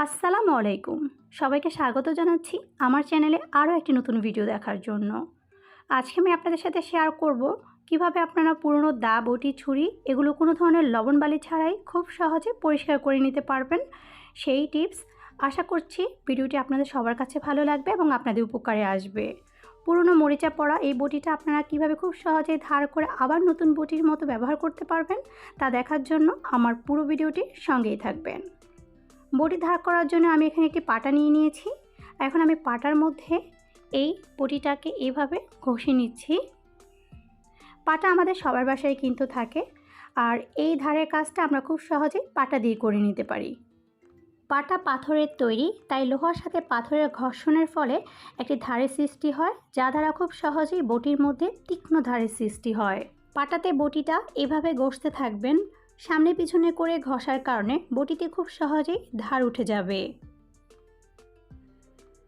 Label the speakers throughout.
Speaker 1: আসসালামু আলাইকুম। সবাইকে স্বাগত জানাচ্ছি আমার চ্যানেলে আরও একটি নতুন ভিডিও দেখার জন্য। আজকে আমি আপনাদের সাথে শেয়ার করব কিভাবে আপনারা পুরনো দা, বটি, ছুরি এগুলো কোনো ধরনের লবণ বালি ছাড়াই খুব সহজে পরিষ্কার করে নিতে পারবেন সেই টিপস। আশা করছি ভিডিওটি আপনাদের সবার কাছে ভালো লাগবে এবং আপনাদের উপকারে আসবে। পুরনো মরিচা পড়া এই বটিটা আপনারা কিভাবে খুব সহজে ধার করে আবার নতুন বটির মতো ব্যবহার করতে পারবেন তা দেখার জন্য আমার পুরো ভিডিওটির সঙ্গেই থাকবেন। বটি ধার করার জন্য আমি এখানে একটি পাটা নিয়ে নিয়েছি। এখন আমি পাটার মধ্যে এই বটিটাকে এভাবে ঘষে নিচ্ছি। পাটা আমাদের সবার বাসায় কিন্তু থাকে, আর এই ধারের কাজটা আমরা খুব সহজেই পাটা দিয়ে করে নিতে পারি। পাটা পাথরের তৈরি, তাই লোহার সাথে পাথরের ঘর্ষণের ফলে একটি ধারের সৃষ্টি হয়, যা দ্বারা খুব সহজেই বটির মধ্যে তীক্ষ্ণ ধারের সৃষ্টি হয়। পাটাতে বটিটা এভাবে ঘষতে থাকবেন। সামনে পিছনে করে ঘষার কারণে বটিতে খুব সহজেই ধার উঠে যাবে।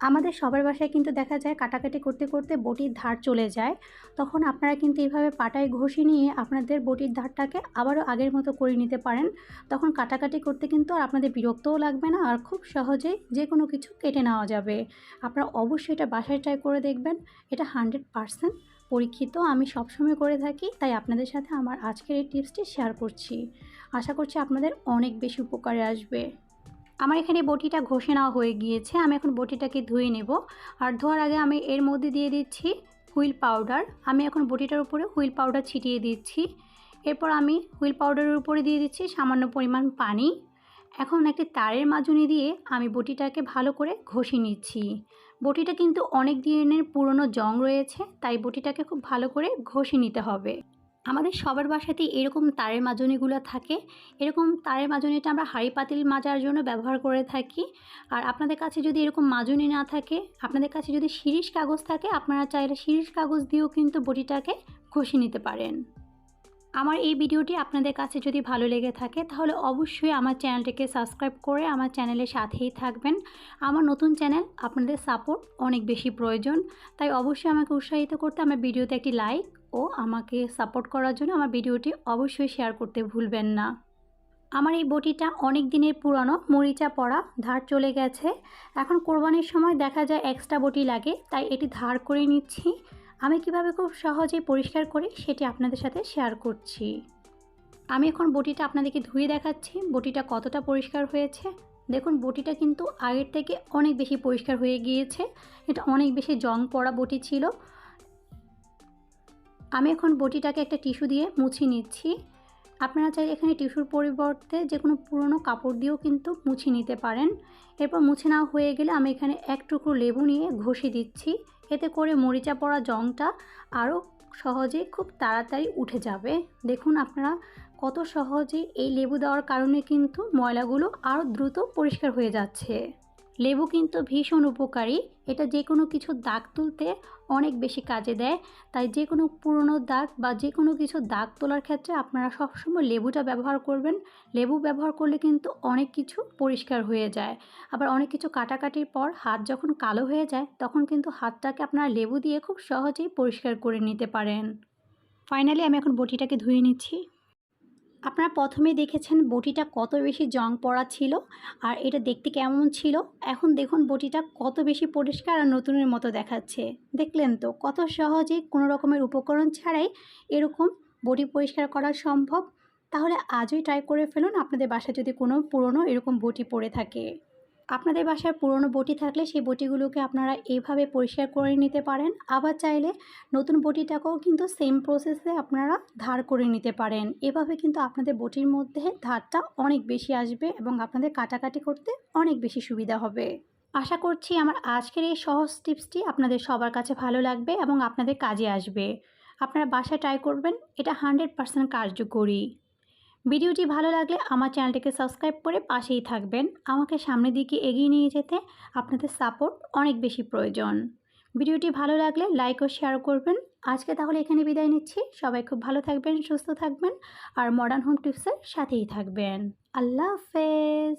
Speaker 1: আমাদের সবার বাসায় কিন্তু দেখা যায় কাটাকাটি করতে করতে বটির ধার চলে যায়। তখন আপনারা কিন্তু এইভাবে পাটায় ঘষে নিয়ে আপনাদের বটির ধারটাকে আবারও আগের মতো করে নিতে পারেন। তখন কাটাকাটি করতে কিন্তু আর আপনাদের বিরক্তও লাগবে না, আর খুব সহজেই যে কোনো কিছু কেটে নেওয়া যাবে। আপনারা অবশ্যই এটা বাসায় ট্রাই করে দেখবেন। এটা 100% পরীক্ষিত, আমি সবসময় করে থাকি, তাই আপনাদের সাথে আমার আজকের এই টিপসটি শেয়ার করছি। আশা করছি আপনাদের অনেক বেশি উপকারে আসবে। আমার এখানে বটিটা ঘষে নেওয়া হয়ে গিয়েছে। আমি এখন বটিটাকে ধুয়ে নেব, আর ধোয়ার আগে আমি এর মধ্যে দিয়ে দিচ্ছি হুইল পাউডার। আমি এখন বটিটার উপরে হুইল পাউডার ছিটিয়ে দিচ্ছি। এরপর আমি হুইল পাউডারের উপরে দিয়ে দিচ্ছি সামান্য পরিমাণ পানি। এখন একটি তারের মাজনি দিয়ে আমি বটিটাকে ভালো করে ঘষে নিচ্ছি। বটিটা কিন্তু অনেক দিনের পুরনো জং রয়েছে, তাই বটিটাকে খুব ভালো করে ঘষে নিতে হবে। আমাদের সবার বাসাতেই এরকম তারের মাজনিগুলো থাকে। এরকম তারের মাজনিটা আমরা হাঁড়ি পাতিল মাজার জন্য ব্যবহার করে থাকি। আর আপনাদের কাছে যদি এরকম মাজনি না থাকে, আপনাদের কাছে যদি শিরিষ কাগজ থাকে, আপনারা চাইলে শিরিষ কাগজ দিয়েও কিন্তু বটিটাকে ঘষে নিতে পারেন। আমার এই ভিডিওটি আপনাদের কাছে যদি ভালো লেগে থাকে তাহলে অবশ্যই আমার চ্যানেলটিকে সাবস্ক্রাইব করে আমার চ্যানেলের সাথেই থাকবেন। আমার নতুন চ্যানেল, আপনাদের সাপোর্ট অনেক বেশি প্রয়োজন, তাই অবশ্যই আমাকে উৎসাহিত করতে আমার ভিডিওতে একটি লাইক ও আমাকে সাপোর্ট করার জন্য আমার ভিডিওটি অবশ্যই শেয়ার করতে ভুলবেন না। আমার এই বটিটা অনেক দিনের পুরানো, মরিচা পড়া, ধার চলে গেছে। এখন কোরবানির সময় দেখা যায় এক্সট্রা বটি লাগে, তাই এটি ধার করে নিচ্ছি। আমি কিভাবে খুব সহজেই পরিষ্কার করি সেটি আপনাদের সাথে শেয়ার করছি। আমি এখন বটিটা আপনাদেরকে ধুয়ে দেখাচ্ছি বটিটা কতটা পরিষ্কার হয়েছে। দেখুন বটিটা কিন্তু আগের থেকে অনেক বেশি পরিষ্কার হয়ে গিয়েছে। এটা অনেক বেশি জং পড়া বটি ছিল। আমি এখন বটিটাকে একটা টিস্যু দিয়ে মুছে নিচ্ছি। আপনারা চাইলে এখানে টিস্যুর পরিবর্তে যে কোনো পুরনো কাপড় দিয়েও কিন্তু মুছে নিতে পারেন। এরপর মুছে নেওয়া হয়ে গেলে আমি এখানে এক টুকরো লেবু নিয়ে ঘষে দিচ্ছি। এতে করে মরিচা পড়া জংটা আরও সহজে খুব তাড়াতাড়ি উঠে যাবে। দেখুন আপনারা কত সহজে এই লেবু দেওয়ার কারণে কিন্তু ময়লাগুলো আরও দ্রুত পরিষ্কার হয়ে যাচ্ছে। লেবু কিন্তু ভীষণ উপকারী, এটা যে কোনো কিছু দাগ তুলতে অনেক বেশি কাজে দেয়। তাই যে কোনো পুরনো দাগ বা যে কোনো কিছু দাগ তোলার ক্ষেত্রে আপনারা সবসময় লেবুটা ব্যবহার করবেন। লেবু ব্যবহার করলে কিন্তু অনেক কিছু পরিষ্কার হয়ে যায়। আবার অনেক কিছু কাটাকাটির পর হাত যখন কালো হয়ে যায়, তখন কিন্তু হাতটাকে আপনারা লেবু দিয়ে খুব সহজেই পরিষ্কার করে নিতে পারেন। ফাইনালি আমি এখন বটিটাকে ধুয়ে নিচ্ছি। আপনারা প্রথমেই দেখেছেন বটিটা কত বেশি জং পড়া ছিল, আর এটা দেখতে কেমন ছিল। এখন দেখুন বটিটা কত বেশি পরিষ্কার আর নতুনের মতো দেখাচ্ছে। দেখলেন তো কত সহজে কোনো রকমের উপকরণ ছাড়াই এরকম বটি পরিষ্কার করা সম্ভব। তাহলে আজই ট্রাই করে ফেলুন আপনাদের বাসায় যদি কোনো পুরনো এরকম বটি পড়ে থাকে। আপনাদের বাসায় পুরনো বটি থাকলে সেই বটিগুলোকে আপনারা এইভাবে পরিষ্কার করে নিতে পারেন। আবার চাইলে নতুন বটিটাকেও কিন্তু সেম প্রসেসে আপনারা ধার করে নিতে পারেন। এভাবে কিন্তু আপনাদের বটির মধ্যে ধারটা অনেক বেশি আসবে এবং আপনাদের কাটাকাটি করতে অনেক বেশি সুবিধা হবে। আশা করছি আমার আজকের এই সহজ টিপসটি আপনাদের সবার কাছে ভালো লাগবে এবং আপনাদের কাজে আসবে। আপনারা বাসায় ট্রাই করবেন, এটা 100% কার্যকরী। ভিডিওটি ভালো লাগলে আমার চ্যানেলটিকে সাবস্ক্রাইব করে পাশেই থাকবেন। আমাকে সামনের দিকে এগিয়ে নিয়ে যেতে আপনাদের সাপোর্ট অনেক বেশি প্রয়োজন। ভিডিওটি ভালো লাগলে লাইক ও শেয়ার করবেন। আজকে তাহলে এখানে বিদায় নিচ্ছি। সবাই খুব ভালো থাকবেন, সুস্থ থাকবেন আর মডার্ন হোম টিপসের সাথেই থাকবেন। আল্লাহ হাফেজ।